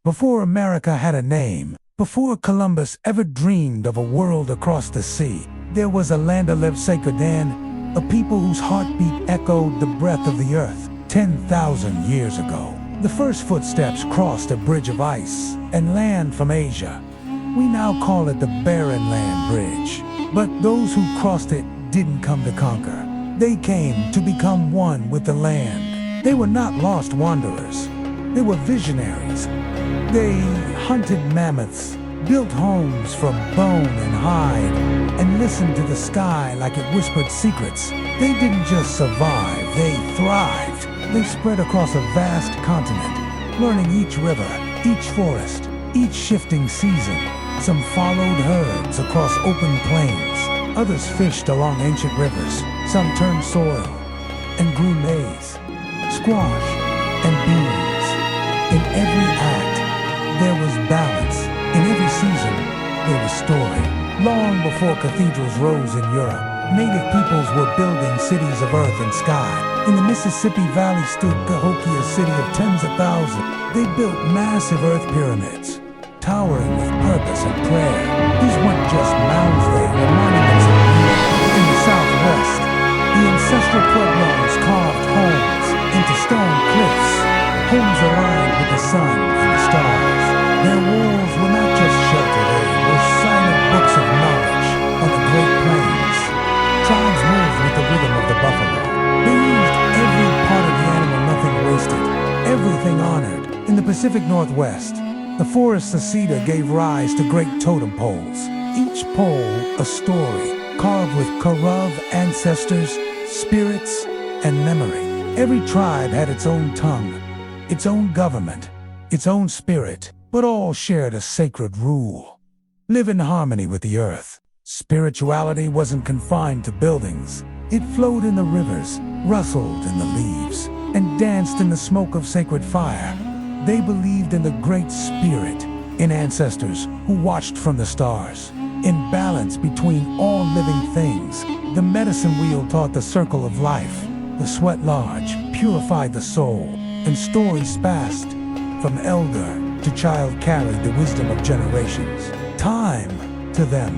Before America had a name, before Columbus ever dreamed of a world across the sea, there was a land of Secodan, a people whose heartbeat echoed the breath of the earth 10,000 years ago. The first footsteps crossed a bridge of ice and land from Asia. We now call it the Barren Land Bridge. But those who crossed it didn't come to conquer. They came to become one with the land. They were not lost wanderers. They were visionaries. They hunted mammoths, built homes from bone and hide, and listened to the sky like it whispered secrets. They didn't just survive, they thrived. They spread across a vast continent, learning each river, each forest, each shifting season. Some followed herds across open plains. Others fished along ancient rivers. Some turned soil and grew maize, squash, and beans. In every act, there was balance. In every season, there was story. Long before cathedrals rose in Europe, native peoples were building cities of earth and sky. In the Mississippi Valley stood Cahokia, a city of tens of thousands. They built massive earth pyramids, towering with purpose and prayer. These weren't just mounds, they were monuments of beauty. In the Southwest, the ancestral pueblos carved homes into stone cliffs, homes aligned with the sun and the stars. Their walls were not just shelter, they were silent books of knowledge on the Great Plains. Tribes moved with the rhythm of the buffalo. They used every part of the animal, nothing wasted, everything honored. In the Pacific Northwest, the forests of cedar gave rise to great totem poles. Each pole a story, carved with Karav ancestors, spirits, and memory. Every tribe had its own tongue, its own government, its own spirit, but all shared a sacred rule. Live in harmony with the earth. Spirituality wasn't confined to buildings. It flowed in the rivers, rustled in the leaves, and danced in the smoke of sacred fire. They believed in the Great Spirit, in ancestors who watched from the stars, in balance between all living things. The medicine wheel taught the circle of life. The sweat lodge purified the soul, and stories passed from elder to child carried the wisdom of generations. Time, to them,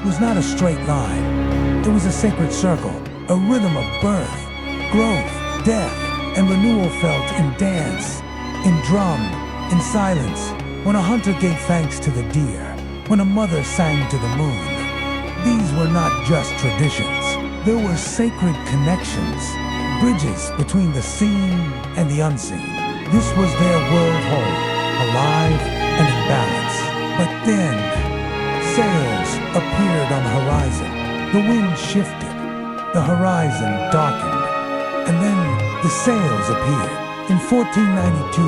was not a straight line. It was a sacred circle, a rhythm of birth, growth, death, and renewal felt in dance, in drum, in silence, when a hunter gave thanks to the deer, when a mother sang to the moon. These were not just traditions. There were sacred connections, bridges between the seen and the unseen. This was their world home, alive and in balance. But then, sails appeared on the horizon. The wind shifted, the horizon darkened, and then the sails appeared. In 1492,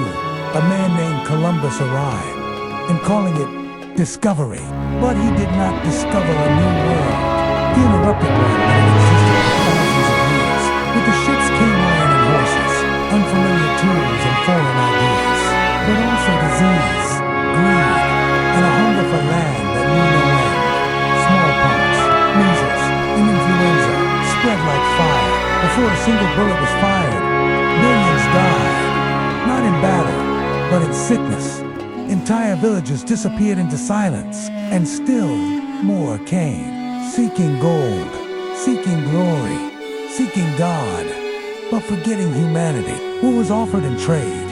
a man named Columbus arrived, and calling it discovery. But he did not discover a new world. He interrupted one that had existed for thousands of years. With the ships came iron and horses, unfamiliar tools and foreign ideas, but also disease, greed, and a hunger for land that knew no end. Smallpox, measles, and influenza spread like fire. Before a single bullet was fired, millions died, not in battle, but in sickness. Entire villages disappeared into silence, and still more came, seeking gold, seeking glory, seeking God, but forgetting humanity. What was offered in trade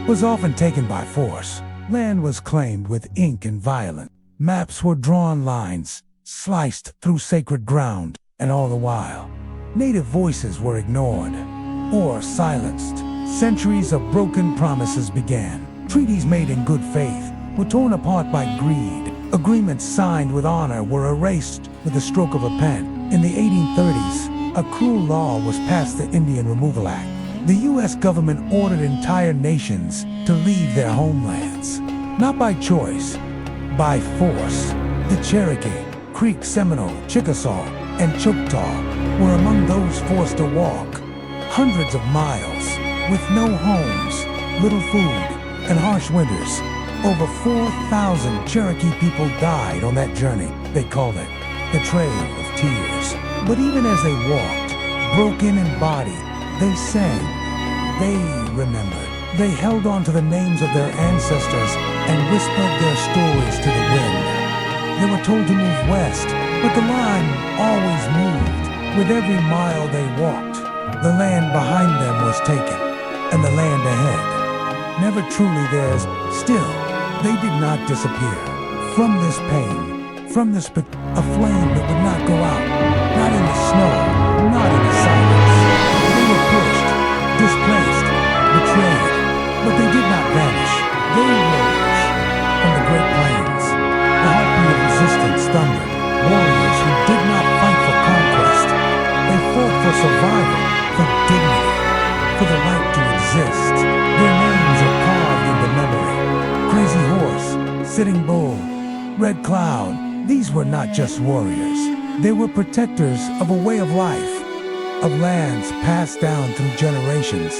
was often taken by force. Land was claimed with ink and violence. Maps were drawn lines, sliced through sacred ground, and all the while, native voices were ignored or silenced. Centuries of broken promises began. Treaties made in good faith were torn apart by greed. Agreements signed with honor were erased with the stroke of a pen. In the 1830s, a cruel law was passed, the Indian Removal Act. The U.S. government ordered entire nations to leave their homelands, not by choice, by force. The Cherokee, Creek, Seminole, Chickasaw, and Choctaw were among those forced to walk hundreds of miles with no homes, little food, and harsh winters. Over 4,000 Cherokee people died on that journey. They called it the Trail of Tears. But even as they walked, broken in body, they sang, they remembered. They held on to the names of their ancestors and whispered their stories to the wind. They were told to move west, but the line always moved. With every mile they walked, the land behind them was taken, and the land ahead, never truly theirs. Still, they did not disappear. From this pain, from this a flame that would not go out, not in the snow, not in the silence. They were pushed, displaced, betrayed, but they did not vanish. They rose from the Great Plains. The heartbeat of resistance thundered. Warriors who did not fight for conquest. They fought for survival, for dignity, for the right to exist. Their names are carved into memory. Crazy Horse, Sitting Bull, Red Cloud. These were not just warriors. They were protectors of a way of life, of lands passed down through generations,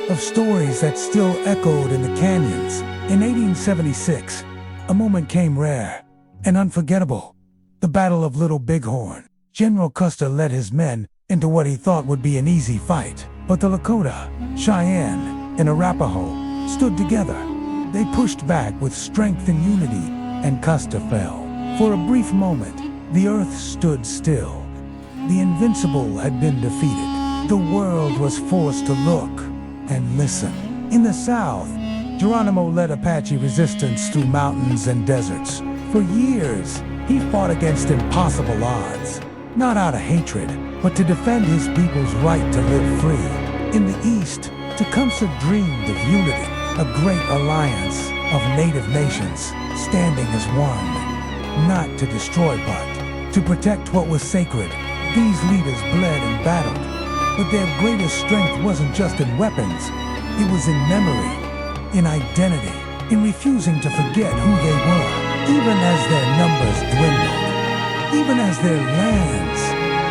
of stories that still echoed in the canyons. In 1876, a moment came rare and unforgettable. The Battle of Little Bighorn. General Custer led his men into what he thought would be an easy fight. But the Lakota, Cheyenne, and Arapaho stood together. They pushed back with strength and unity, and Custer fell. For a brief moment, the earth stood still. The invincible had been defeated. The world was forced to look and listen. In the South, Geronimo led Apache resistance through mountains and deserts. For years, he fought against impossible odds, not out of hatred, but to defend his people's right to live free. In the East, Tecumseh dreamed of unity, a great alliance of native nations, standing as one, not to destroy but to protect what was sacred. These leaders bled and battled, but their greatest strength wasn't just in weapons, it was in memory, in identity, in refusing to forget who they were, even as their numbers dwindled, even as their lands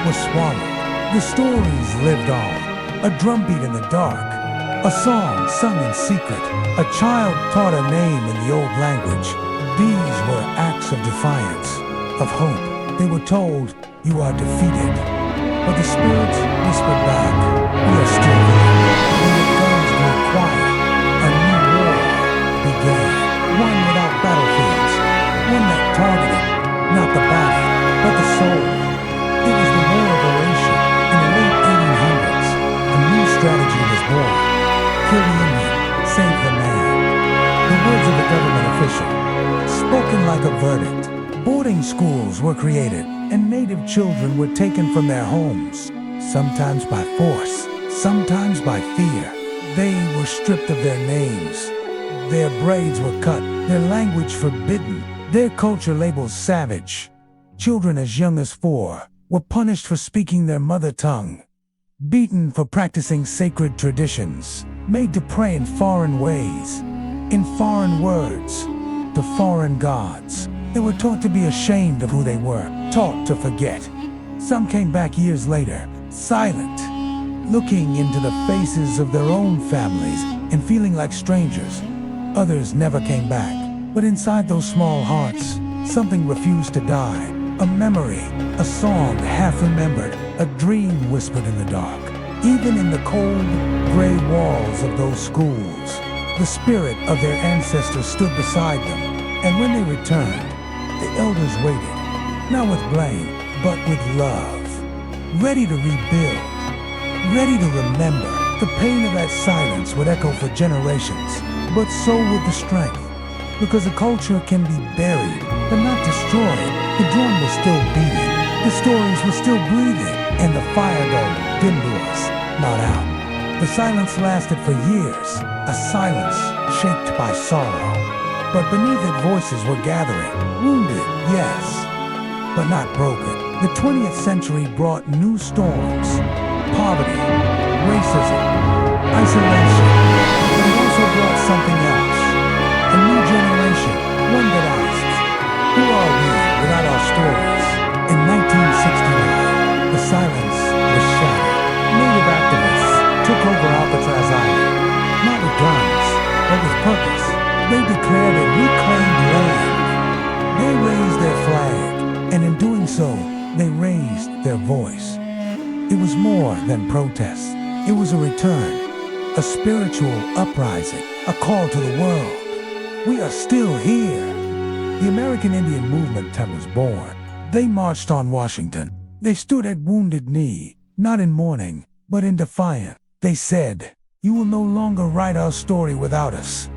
were swallowed. The stories lived on, a drumbeat in the dark, a song sung in secret, a child taught a name in the old language. These were acts of defiance, of hope. They were told, "You are defeated." But the spirits whispered back, "We are still here." When the guns grew quiet, a new war began. One without battlefields, one that targeted not the body, but the soul. It was the war of oration. In the late 1800s, a new strategy was born. Kill the Indian, save the man. The words of a government official, spoken like a verdict. Boarding schools were created, and native children were taken from their homes, sometimes by force, sometimes by fear. They were stripped of their names. Their braids were cut, their language forbidden, their culture labeled savage. Children as young as 4 were punished for speaking their mother tongue, beaten for practicing sacred traditions, made to pray in foreign ways, in foreign words, to foreign gods. They were taught to be ashamed of who they were, taught to forget. Some came back years later, silent, looking into the faces of their own families and feeling like strangers. Others never came back, but inside those small hearts, something refused to die. A memory, a song half remembered, a dream whispered in the dark. Even in the cold, gray walls of those schools, the spirit of their ancestors stood beside them. And when they returned, the elders waited, not with blame, but with love, ready to rebuild, ready to remember. The pain of that silence would echo for generations, but so would the strength, because a culture can be buried, but not destroyed. The drum was still beating, the stories were still breathing, and the fire though dimmed to us, not out. The silence lasted for years, a silence shaped by sorrow. But beneath it voices were gathering, wounded, yes, but not broken. The 20th century brought new storms, poverty, racism, isolation, but it also brought something else. A new generation, one that asks, who are we without our stories? In 1969, the silence was shattered. Native activists took over Alcatraz Island, not with guns, but with purpose. They declared a reclaimed land. They raised their flag, and in doing so, they raised their voice. It was more than protest. It was a return a spiritual uprising, a call to the world. We are still here. The American Indian movement was born. They marched on Washington. They stood at Wounded Knee, not in mourning, but in defiance. They said, "You will no longer write our story without us."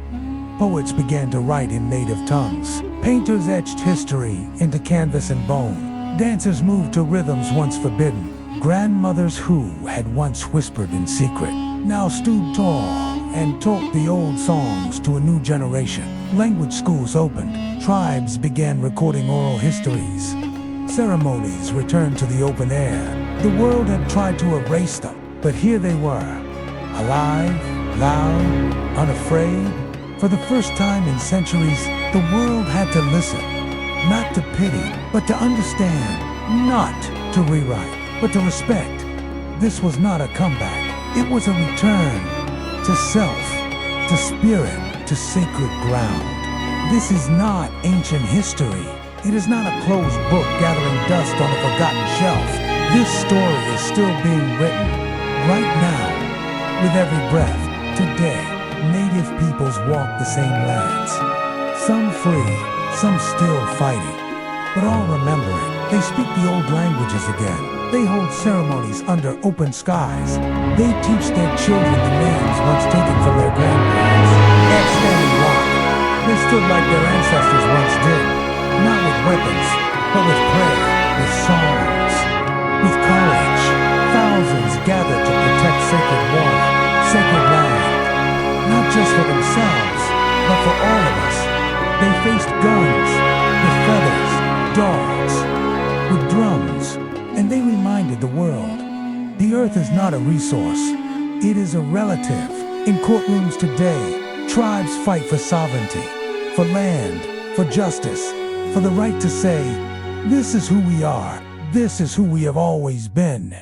Poets began to write in native tongues. Painters etched history into canvas and bone. Dancers moved to rhythms once forbidden. Grandmothers who had once whispered in secret now stood tall and taught the old songs to a new generation. Language schools opened. Tribes began recording oral histories. Ceremonies returned to the open air. The world had tried to erase them, but here they were, alive, loud, unafraid. For the first time in centuries, the world had to listen, not to pity, but to understand, not to rewrite, but to respect. This was not a comeback. It was a return to self, to spirit, to sacred ground. This is not ancient history. It is not a closed book gathering dust on a forgotten shelf. This story is still being written, right now, with every breath. Today, native peoples walk the same lands. Some free, some still fighting, but all remembering. They speak the old languages again. They hold ceremonies under open skies. They teach their children the names once taken from their grandparents. Yet standing rock, they stood like their ancestors once did, not with weapons, but with prayer, with songs, with courage. Thousands gathered to protect sacred water, sacred land, not just for themselves, but for all of us. They faced guns, with feathers, dogs, with drums, and they reminded the world, the earth is not a resource, it is a relative. In courtrooms today, tribes fight for sovereignty, for land, for justice, for the right to say, this is who we are, this is who we have always been.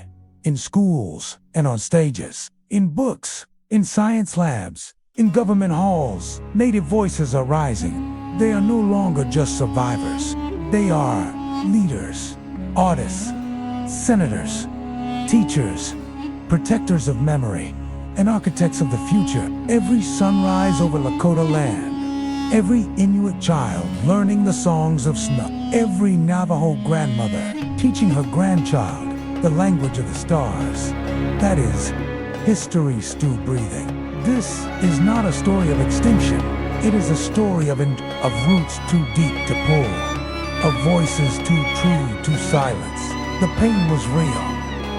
In schools and on stages, in books, in science labs, in government halls, native voices are rising. They are no longer just survivors. They are leaders, artists, senators, teachers, protectors of memory, and architects of the future. Every sunrise over Lakota land, every Inuit child learning the songs of Snook, every Navajo grandmother teaching her grandchild the language of the stars. That is history still breathing. This is not a story of extinction. It is a story of roots too deep to pull, of voices too true to silence. The pain was real,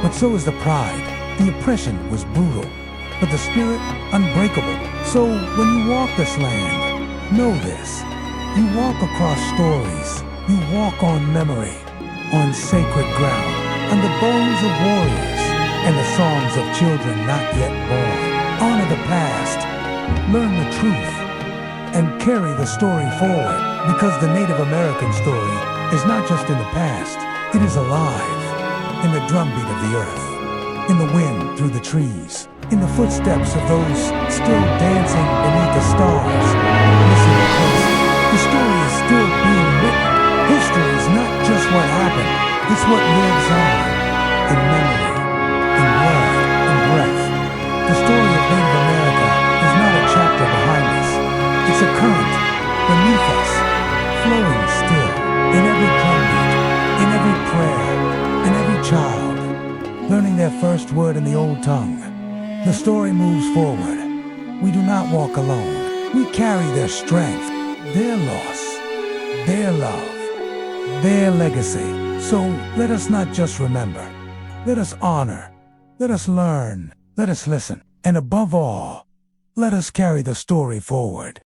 but so is the pride. The oppression was brutal, but the spirit unbreakable. So when you walk this land, know this. You walk across stories. You walk on memory, on sacred ground, on the bones of warriors and the songs of children not yet born. Honor the past, learn the truth, and carry the story forward, because the Native American story is not just in the past, it is alive, in the drumbeat of the earth, in the wind through the trees, in the footsteps of those still dancing beneath the stars. Listen closely, the story is still being written. History is not just what happened, it's what lives on, in memory, in blood, in breath. The story of Native America is not a chapter behind us. It's a current beneath us, flowing still, in every drumbeat, in every prayer, in every child, learning their first word in the old tongue. The story moves forward. We do not walk alone. We carry their strength, their loss, their love, their legacy. So let us not just remember. Let us honor. Let us learn. Let us listen. And above all, let us carry the story forward.